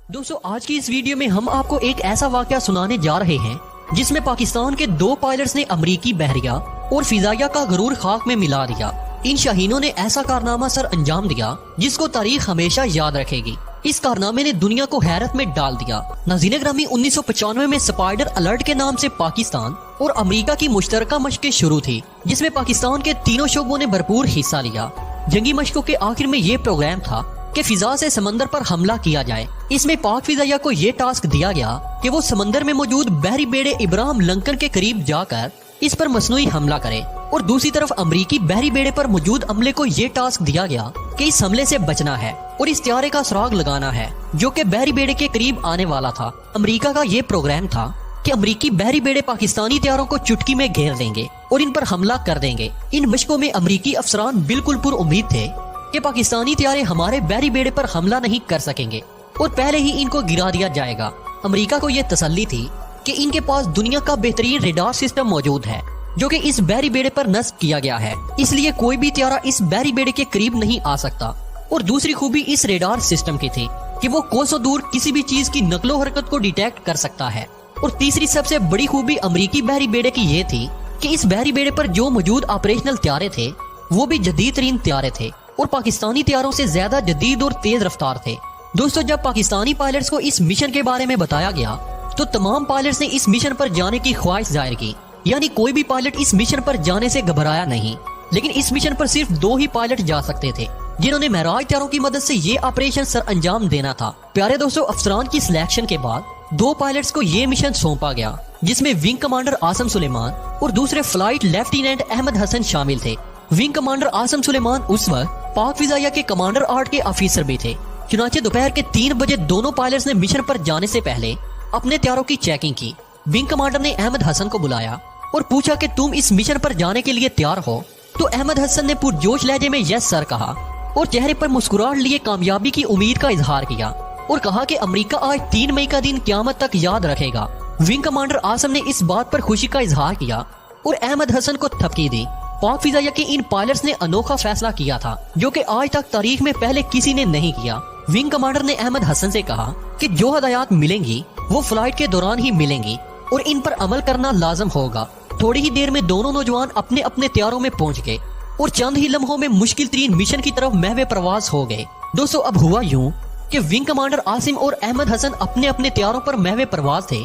दोस्तों आज की इस वीडियो में हम आपको एक ऐसा वाकया सुनाने जा रहे हैं जिसमें पाकिस्तान के 2 पायलट्स ने अमरीकी बहरिया और फिजाइया का गरूर खाक में मिला दिया। इन शाहीनों ने ऐसा कारनामा सर अंजाम दिया जिसको तारीख हमेशा याद रखेगी। इस कारनामे ने दुनिया को हैरत में डाल दिया। नाज़रीन ग्रामी 1995 में स्पाइडर अलर्ट के नाम से पाकिस्तान और अमेरिका की मुश्तरका मशक़ें शुरू थी, जिसमें पाकिस्तान के तीनों शोबों ने भरपूर हिस्सा लिया। जंगी मशकों के आखिर में ये प्रोग्राम था कि फिजा से समंदर पर हमला किया जाए। इसमें पाक फिजाइया को ये टास्क दिया गया कि वो समंदर में मौजूद बहरी बेड़े इब्राहिम लिंकन के करीब जाकर इस पर मसनूई हमला करे, और दूसरी तरफ अमरीकी बहरी बेड़े पर मौजूद अमले को ये टास्क दिया गया कि इस हमले से बचना है और इस त्यारे का सुराग लगाना है जो कि बहरी बेड़े के करीब आने वाला था। अमरीका का ये प्रोग्राम था कि अमरीकी बहरी बेड़े पाकिस्तानी त्यारों को चुटकी में घेर देंगे और इन पर हमला कर देंगे। इन मशकों में अमरीकी अफसरान बिल्कुल पुर उम्मीद थे कि पाकिस्तानी त्यारे हमारे बहरी बेड़े पर हमला नहीं कर सकेंगे और पहले ही इनको गिरा दिया जाएगा। अमेरिका को यह तसल्ली थी कि इनके पास दुनिया का बेहतरीन रेडार सिस्टम मौजूद है जो कि इस बहरी बेड़े पर नस्ब किया गया है, इसलिए कोई भी त्यारा इस बहरी बेड़े के करीब नहीं आ सकता। और दूसरी खूबी इस रेडार सिस्टम की थी कि वो कोसों दूर किसी भी चीज की नकलो हरकत को डिटेक्ट कर सकता है। और तीसरी सबसे बड़ी खूबी अमरीकी बहरी बेड़े की ये थी कि इस बहरी बेड़े पर जो मौजूद ऑपरेशनल त्यारे थे वो भी जदीद तरीन त्यारे थे और पाकिस्तानी त्यारों से ज्यादा जदीद और तेज रफ्तार थे। दोस्तों जब पाकिस्तानी पायलट्स को इस मिशन के बारे में बताया गया तो तमाम पायलट्स ने इस मिशन पर जाने की ख्वाहिश जाहिर की, यानी कोई भी पायलट इस मिशन पर जाने से घबराया नहीं। लेकिन इस मिशन पर सिर्फ 2 ही पायलट जा सकते थे जिन्होंने महराज त्यारों की मदद से ये ऑपरेशन सर अंजाम देना था। प्यारे दोस्तों, अफसरान की सिलेक्शन के बाद 2 पायलट्स को ये मिशन सौंपा गया जिसमें विंग कमांडर आसम सुलेमान और दूसरे फ्लाइट लेफ्टिनेंट अहमद हसन शामिल थे। विंग कमांडर आसम सुलेमान उस वक्त पाक फिजाइया के कमांडर 8 के ऑफिसर भी थे। चुनाचे दोपहर के 3 बजे दोनों पायलट्स ने मिशन पर जाने से पहले अपने त्यारों की चेकिंग की। विंग कमांडर ने अहमद हसन को बुलाया और पूछा कि तुम इस मिशन पर जाने के लिए तैयार हो? तो अहमद हसन ने पुरजोश लहजे में यस सर कहा और चेहरे पर मुस्कुराहट लिए कामयाबी की उम्मीद का इजहार किया और कहा कि अमेरिका आज 3 मई का दिन क़यामत तक याद रखेगा। विंग कमांडर आसम ने इस बात पर खुशी का इजहार किया और अहमद हसन को थपकी दी। पाक फिजाइया के इन पायलट्स ने अनोखा फैसला किया था जो कि आज तक तारीख में पहले किसी ने नहीं किया। विंग कमांडर ने अहमद हसन से कहा कि जो हदायत मिलेंगी वो फ्लाइट के दौरान ही मिलेंगी और इन पर अमल करना लाजम होगा। थोड़ी ही देर में दोनों नौजवान अपने अपने त्यारों में पहुंच गए और चंद ही लम्हों में मुश्किल तरीन मिशन की तरफ महवे प्रवास हो गए। दोस्तों अब हुआ यूं कि विंग कमांडर आसिम और अहमद हसन अपने अपने त्यारों पर महवे प्रवास थे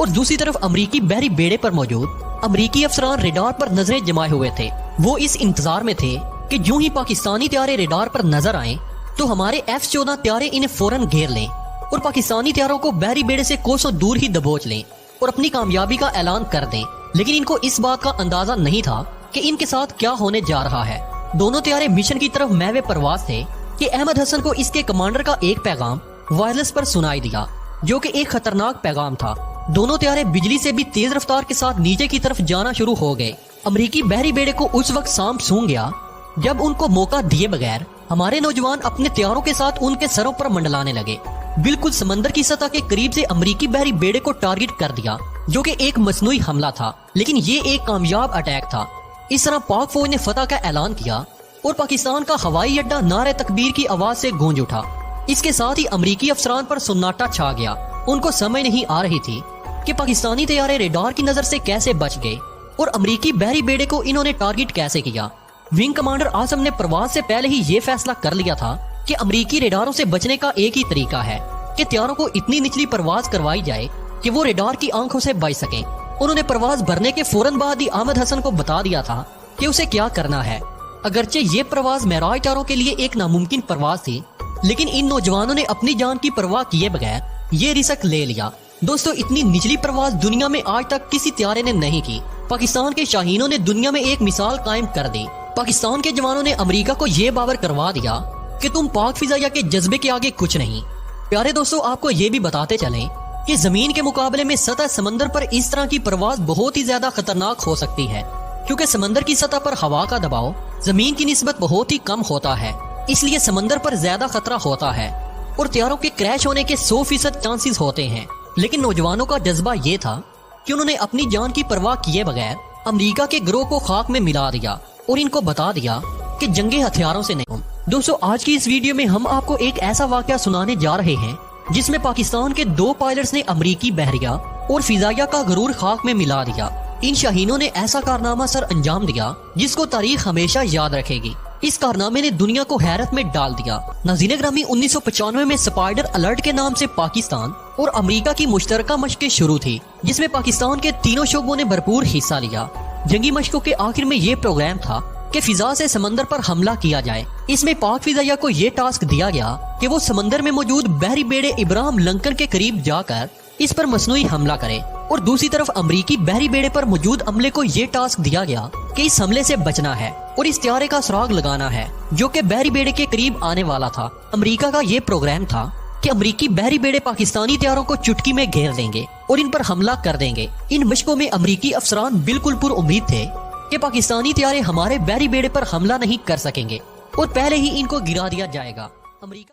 और दूसरी तरफ अमरीकी बहरी बेड़े पर मौजूद अमरीकी अफसरान रेडार पर नजरें जमाए हुए थे। वो इस इंतजार में थे कि यूं ही पाकिस्तानी त्यारे रेडार पर नजर आए तो हमारे F-14 त्यारे इन्हें फौरन घेर लें और पाकिस्तानी त्यारों को बहरी बेड़े से कोसों दूर ही दबोच लें और अपनी कामयाबी का ऐलान कर दें। लेकिन इनको इस बात का अंदाजा नहीं था कि इनके साथ क्या होने जा रहा है। दोनों त्यारे मिशन की तरफ महवे प्रवास थे कि अहमद हसन को इसके कमांडर का एक पैगाम वायरलेस पर सुनाई दिया जो कि एक खतरनाक पैगाम था। दोनों त्यारे बिजली से भी तेज रफ्तार के साथ नीचे की तरफ जाना शुरू हो गए। अमरीकी बहरी बेड़े को उस वक्त सांप सूंघ गया जब उनको मौका दिए बगैर हमारे नौजवान अपने त्यारों के साथ उनके सरों पर मंडलाने लगे। बिल्कुल समंदर की सतह के करीब से अमरीकी बहरी बेड़े को टारगेट कर दिया जो कि एक मसनूई हमला था, लेकिन ये एक कामयाब अटैक था। इस तरह पाक फौज ने फतह का ऐलान किया और पाकिस्तान का हवाई अड्डा नारे तकबीर की आवाज से गूंज उठा। इसके साथ ही अमरीकी अफसरान पर सन्नाटा छा गया। उनको समझ नहीं आ रही थी कि पाकिस्तानी तैयारे रेडार की नजर से कैसे बच गए और अमरीकी बहरी बेड़े को इन्होंने टारगेट कैसे किया। विंग कमांडर आसम ने प्रवास से पहले ही ये फैसला कर लिया था कि अमरीकी रेडारों से बचने का एक ही तरीका है कि त्यारों को इतनी निचली प्रवास करवाई जाए कि वो रेडार की आंखों से बच सकें। उन्होंने प्रवास भरने के फौरन बाद ही अहमद हसन को बता दिया था कि उसे क्या करना है। अगरचे ये प्रवास महराज त्यारों के लिए एक नामुमकिन प्रवास थी, लेकिन इन नौजवानों ने अपनी जान की परवाह किए बगैर ये रिस्क ले लिया। दोस्तों इतनी निचली प्रवास दुनिया में आज तक किसी त्यारे ने नहीं की। पाकिस्तान के शाहीनों ने दुनिया में एक मिसाल कायम कर दी। पाकिस्तान के जवानों ने अमेरिका को ये बावर करवा दिया कि तुम पाक फिजाइया के जज्बे के आगे कुछ नहीं। प्यारे दोस्तों आपको ये भी बताते चलें कि जमीन के मुकाबले में सतह समंदर पर इस तरह की प्रवास बहुत ही ज्यादा खतरनाक हो सकती है, क्योंकि समंदर की सतह पर हवा का दबाव जमीन की निस्बत बहुत ही कम होता है, इसलिए समंदर पर ज्यादा खतरा होता है और त्यारों के क्रैश होने के 100% चांसेस होते हैं। लेकिन नौजवानों का जज्बा ये था कि उन्होंने अपनी जान की परवाह किए बगैर अमेरिका के गिरोह को खाक में मिला दिया और इनको बता दिया कि जंगे हथियारों से नहीं। दोस्तों आज की इस वीडियो में हम आपको एक ऐसा वाकया सुनाने जा रहे हैं جس میں پاکستان کے 2 پائلٹس نے امریکی بحریہ اور فضائیہ کا غرور خاک میں ملا دیا۔ ان شاہینوں نے ایسا کارنامہ سر انجام دیا جس کو تاریخ ہمیشہ یاد رکھے گی۔ اس کارنامے نے دنیا کو حیرت میں ڈال دیا۔ ناظرین گرامی، 1995 میں سپائڈر الرٹ کے نام سے پاکستان اور امریکہ کی مشترکہ مشقیں شروع تھی، جس میں پاکستان کے تینوں شعبوں نے بھرپور حصہ لیا۔ جنگی مشقوں کے آخر میں یہ پروگرام تھا کہ فضا سے سمندر پر حملہ کیا جائے۔ اس میں پاک فضائیہ کو یہ ٹاسک دیا گیا کہ وہ سمندر میں موجود بحری بیڑے ابراہم لنکن کے قریب جا کر اس پر مصنوعی حملہ کرے، اور دوسری طرف امریکی بحری بیڑے پر موجود عملے کو یہ ٹاسک دیا گیا کہ اس حملے سے بچنا ہے اور اس طیارے کا سراغ لگانا ہے جو کہ بحری بیڑے کے قریب آنے والا تھا۔ امریکہ کا یہ پروگرام تھا کہ امریکی بحری بیڑے پاکستانی طیاروں کو چٹکی میں گھیر دیں گے اور ان پر حملہ کر دیں گے۔ ان مشقوں میں امریکی افسران بالکل پر امید تھے کہ پاکستانی طیارے ہمارے بحری بیڑے پر حملہ نہیں کر سکیں گے اور پہلے ہی ان کو گرا دیا جائے گا۔ امریکہ